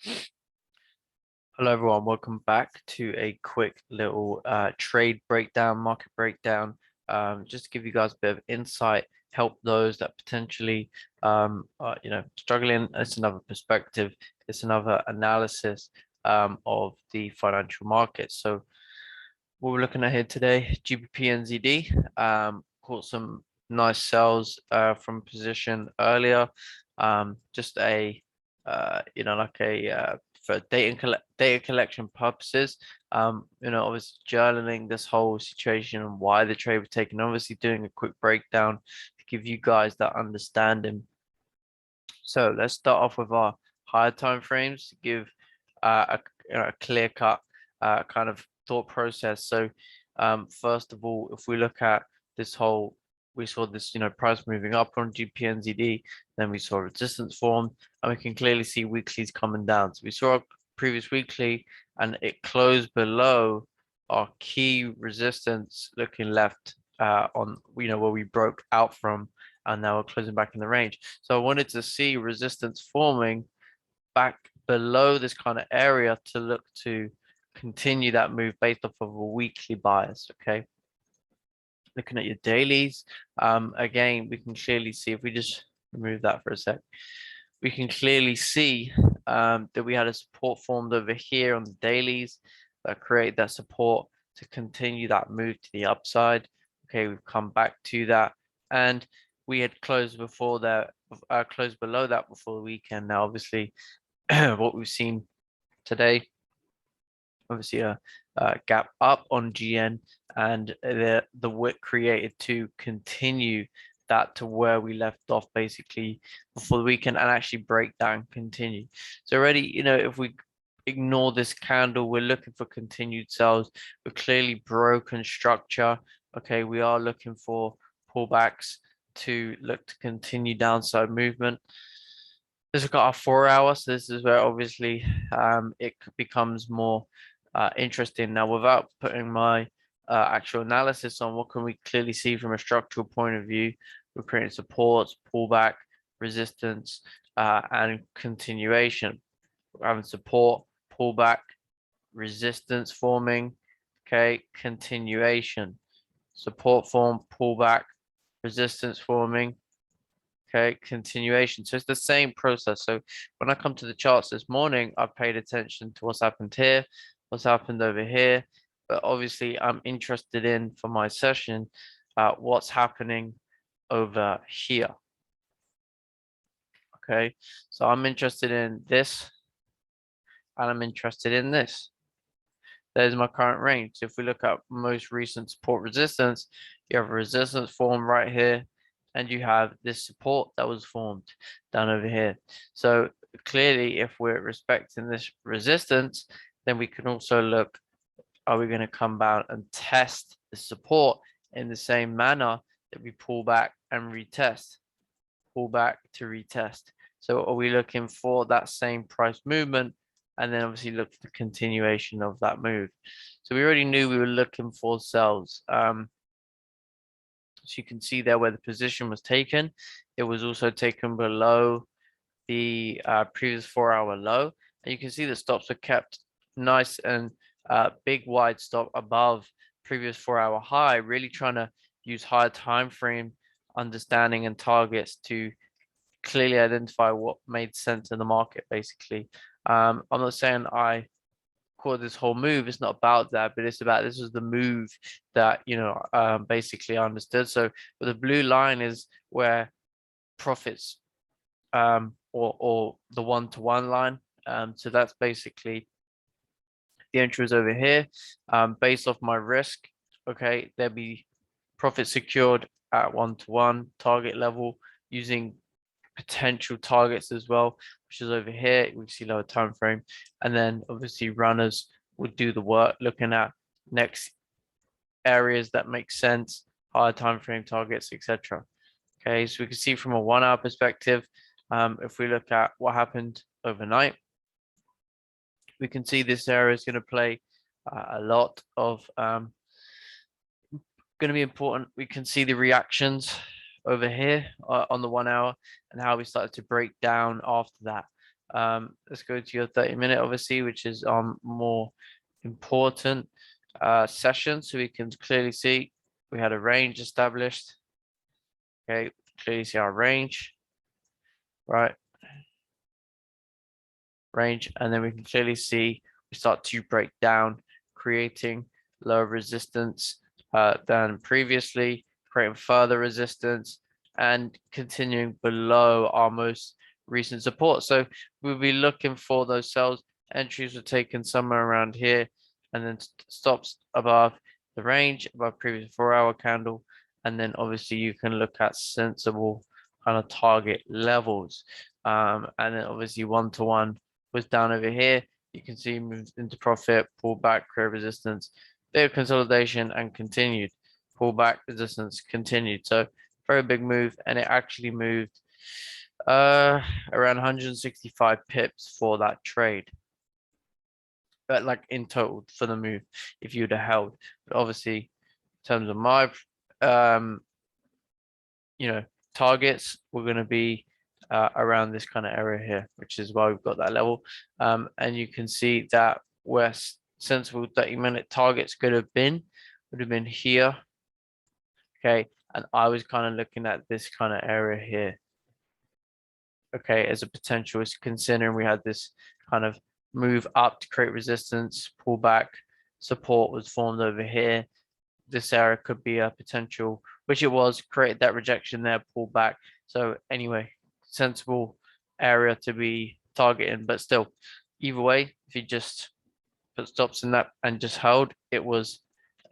Hello everyone, welcome back to a quick little trade breakdown, market breakdown, just to give you guys a bit of insight, help those that potentially are, struggling. It's another perspective, it's another analysis of the financial markets. So what we're looking at here today, GBPNZD, caught some nice sells from position earlier. Just a like a for data collection purposes. Obviously journaling this whole situation and why the trade was taken. Obviously doing a quick breakdown to give you guys that understanding. So let's start off with our higher time frames to give a clear cut kind of thought process. So first of all, if we look at this whole, we saw this, price moving up on GPNZD, then we saw resistance form, and we can clearly see weeklies coming down. So we saw a previous weekly and it closed below our key resistance looking left on, where we broke out from, and now we're closing back in the range. So I wanted to see resistance forming back below this kind of area to look to continue that move based off of a weekly bias. Okay, looking at your dailies, again, we can clearly see, if we just remove that for a sec, we can clearly see that we had a support formed over here on the dailies that create that support to continue that move to the upside. Okay, we've come back to that, and we had closed before that, closed below that before the weekend. Now, obviously, what we've seen today, obviously a gap up on GN, and the wick created to continue that to where we left off basically before the weekend and actually break down, continue. So already, if we ignore this candle, we're looking for continued sells. We're clearly broken structure. Okay, we are looking for pullbacks to look to continue downside movement. This has got our 4 hour, so this is where obviously it becomes more interesting. Now, without putting my actual analysis on, what can we clearly see from a structural point of view? We're creating supports, pullback, resistance, and continuation. We're having support, pullback, resistance forming, okay, continuation, support form, pullback, resistance forming, okay, continuation. So it's the same process. So when I come to the charts this morning, I've paid attention to what's happened here, what's happened over here, but obviously I'm interested in, for my session, what's happening over here. Okay, so I'm interested in this, and I'm interested in this. There's my current range. So if we look at most recent support resistance, you have a resistance form right here, and you have this support that was formed down over here. So clearly, if we're respecting this resistance, then we can also look, are we going to come out and test the support in the same manner that we pull back and retest, pull back to retest? So are we looking for that same price movement, and then obviously look for the continuation of that move? So we already knew we were looking for sells. So you can see there where the position was taken. It was also taken below the previous 4 hour low. And you can see the stops were kept nice and big wide stop above previous 4 hour high, really trying to use higher time frame understanding and targets to clearly identify what made sense in the market, basically. I'm not saying I call this whole move, it's not about that, but it's about, this was the move that basically I understood. So the blue line is where profits or the one-to-one line, so that's basically the entry is over here, based off my risk. Okay, there'll be profit secured at one-to-one target level using potential targets as well, which is over here. We see lower time frame, and then obviously runners would do the work looking at next areas that make sense, higher time frame targets, etc. Okay, so we can see from a 1 hour perspective, if we look at what happened overnight, we can see this area is going to play a lot of going to be important. We can see the reactions over here on the 1 hour and how we started to break down after that. Let's go to your 30-minute, obviously, which is more important session. So we can clearly see we had a range established. Okay, clearly see our range, right? Range, and then we can clearly see we start to break down, creating lower resistance than previously, creating further resistance, and continuing below our most recent support. So we'll be looking for those sales. Entries were taken somewhere around here, and then stops above the range, above previous 4-hour candle, and then obviously you can look at sensible kind of target levels. And then obviously one-to-one was down over here. You can see moved into profit, pull back, create resistance, bit of consolidation, and continued. Pull back, resistance, continued. So very big move, and it actually moved around 165 pips for that trade. But like in total for the move, if you'd have held. But obviously, in terms of my you know, targets, we're going to be around this kind of area here, which is why we've got that level. And you can see that where sensible 30-minute targets would have been here. Okay. And I was kind of looking at this kind of area here. Okay. As a potential, is considering we had this kind of move up to create resistance, pull back, support was formed over here. This area could be a potential, which it was, created that rejection there, pull back. So anyway, sensible area to be targeting, but still, either way, if you just put stops in that and just held, it was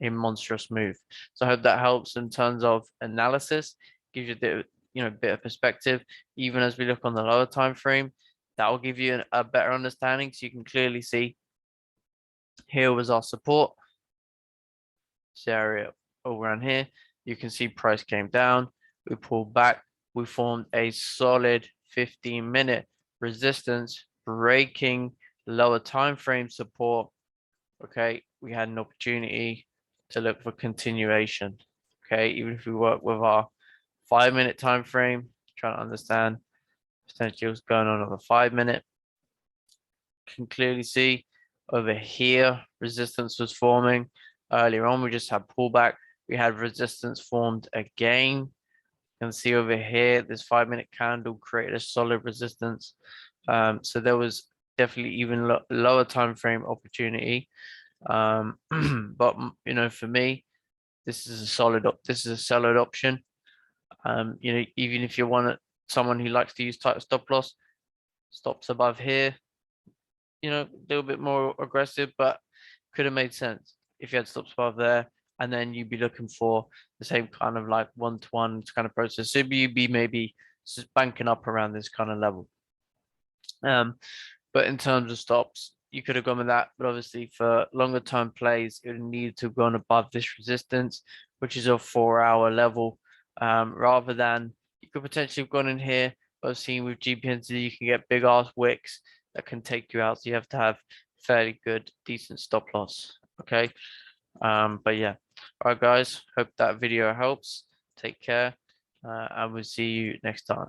a monstrous move. So I hope that helps in terms of analysis, gives you a bit, bit of perspective. Even as we look on the lower time frame, that will give you a better understanding. So you can clearly see here was our support. This area over around here, you can see price came down, we pulled back, we formed a solid 15-minute resistance, breaking lower time frame support. Okay, we had an opportunity to look for continuation. Okay, even if we work with our 5-minute time frame, trying to understand potentially what's going on the 5-minute, can clearly see over here resistance was forming. Earlier on, we just had pullback. We had resistance formed again. You can see over here, this 5-minute candle created a solid resistance. So there was definitely even lower time frame opportunity. But for me, this is a solid option. Even if you want someone who likes to use tight stop loss, stops above here, a little bit more aggressive, but could have made sense if you had stops above there, and then you'd be looking for the same kind of like one-to-one kind of process. So you'd be maybe just banking up around this kind of level. But in terms of stops, you could have gone with that, but obviously for longer term plays, it would need to have gone above this resistance, which is a 4-hour level, rather than you could potentially have gone in here. But I've seen with GPNZ, you can get big ass wicks that can take you out. So you have to have fairly good, decent stop loss. Okay. But yeah. All right, guys. Hope that video helps. Take care. And we'll see you next time.